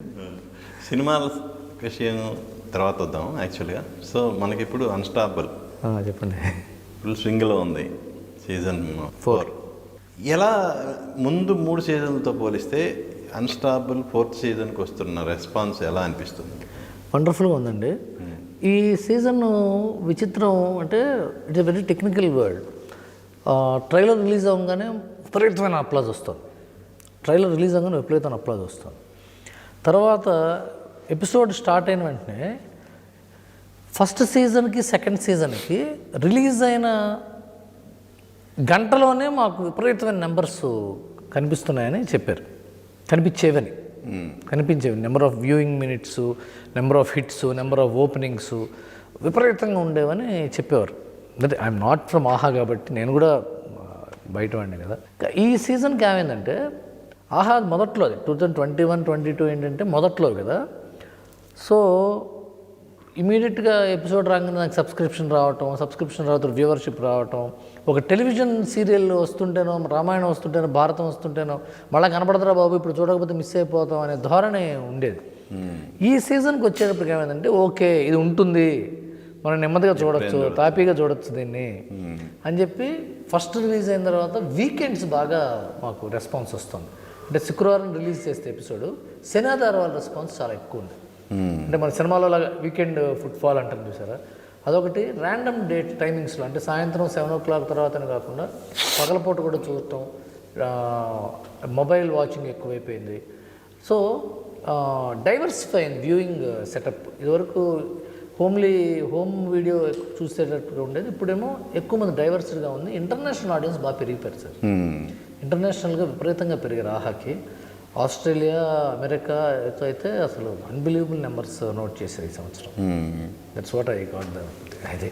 సినిమాల విషయం తర్వాత వద్దాం యాక్చువల్గా. సో మనకి ఇప్పుడు అన్స్టాపబుల్ చెప్పండి ఫుల్ స్వింగ్లో ఉంది సీజన్ 4. ఎలా ముందు 3 సీజన్లతో పోలిస్తే అన్స్టాపబుల్ 4th సీజన్కి వస్తున్న రెస్పాన్స్ ఎలా అనిపిస్తుంది? వండర్ఫుల్గా ఉందండి. ఈ సీజన్ విచిత్రం అంటే it's a very technical word. Trailer release అవ్వగానే విపరీతమైన అప్లాజ్ వస్తుంది. ట్రైలర్ రిలీజ్ అవ్వగానే విపరీతమైన అప్లాజ్ వస్తుంది. తర్వాత ఎపిసోడ్ స్టార్ట్ అయిన వెంటనే ఫస్ట్ సీజన్కి సెకండ్ సీజన్కి రిలీజ్ అయిన గంటలోనే మాకు విపరీతమైన నెంబర్స్ కనిపిస్తున్నాయని చెప్పారు. కనిపించేవి number of viewing minutes, number of hits, number of openings విపరీతంగా ఉండేవని చెప్పేవారు. అంటే ఐఎమ్ నాట్ ఫ్రమ్ ఆహా కాబట్టి నేను కూడా బయట వాడిని కదా. ఈ సీజన్కి ఏమైందంటే ఆహా మొదట్లో 2021-22 ఏంటంటే మొదట్లో కదా. సో ఇమీడియట్గా ఎపిసోడ్ రాగానే నాకు సబ్స్క్రిప్షన్ రావటం వ్యూవర్షిప్ రావటం, ఒక టెలివిజన్ సీరియల్ వస్తుంటేనో, రామాయణం వస్తుంటేనో, భారతం వస్తుంటేనో మళ్ళీ కనపడదురా బాబు ఇప్పుడు చూడకపోతే మిస్ అయిపోతాం అనే ధోరణి ఉండేది. ఈ సీజన్కి వచ్చేటప్పటికి ఏమైందంటే ఓకే ఇది ఉంటుంది, మనం నెమ్మదిగా చూడొచ్చు, తాపీగా చూడొచ్చు దీన్ని అని చెప్పి ఫస్ట్ రిలీజ్ అయిన తర్వాత వీకెండ్స్ బాగా మాకు రెస్పాన్స్ వస్తుంది. అంటే శుక్రవారం రిలీజ్ చేస్తే ఎపిసోడ్ శనివారం వాళ్ళ రెస్పాన్స్ చాలా ఎక్కువ ఉంది. అంటే మన సినిమాలో లాగా వీకెండ్ ఫుట్ఫాల్ అంటారు చూసారా, అదొకటి. ర్యాండమ్ డేట్ టైమింగ్స్లో అంటే సాయంత్రం 7 o'clock తర్వాతనే కాకుండా పగలపూట కూడా చూడటం, మొబైల్ వాచింగ్ ఎక్కువైపోయింది. సో డైవర్సిఫై అయింది వ్యూయింగ్ సెటప్. ఇదివరకు హోమ్ వీడియో చూసేటట్టుగా ఉండేది, ఇప్పుడేమో ఎక్కువ మంది డైవర్సిటీగా ఉంది. ఇంటర్నేషనల్ ఆడియన్స్ బాగా పెరిగిపోయారు సార్. ఇంటర్నేషనల్గా విపరీతంగా పెరిగారు. ఆహాకి ఆస్ట్రేలియా, అమెరికా అయితే అసలు అన్బిలీవబుల్ నెంబర్స్ నోట్ చేశారు ఈ సంవత్సరం. That's what I got the. అదే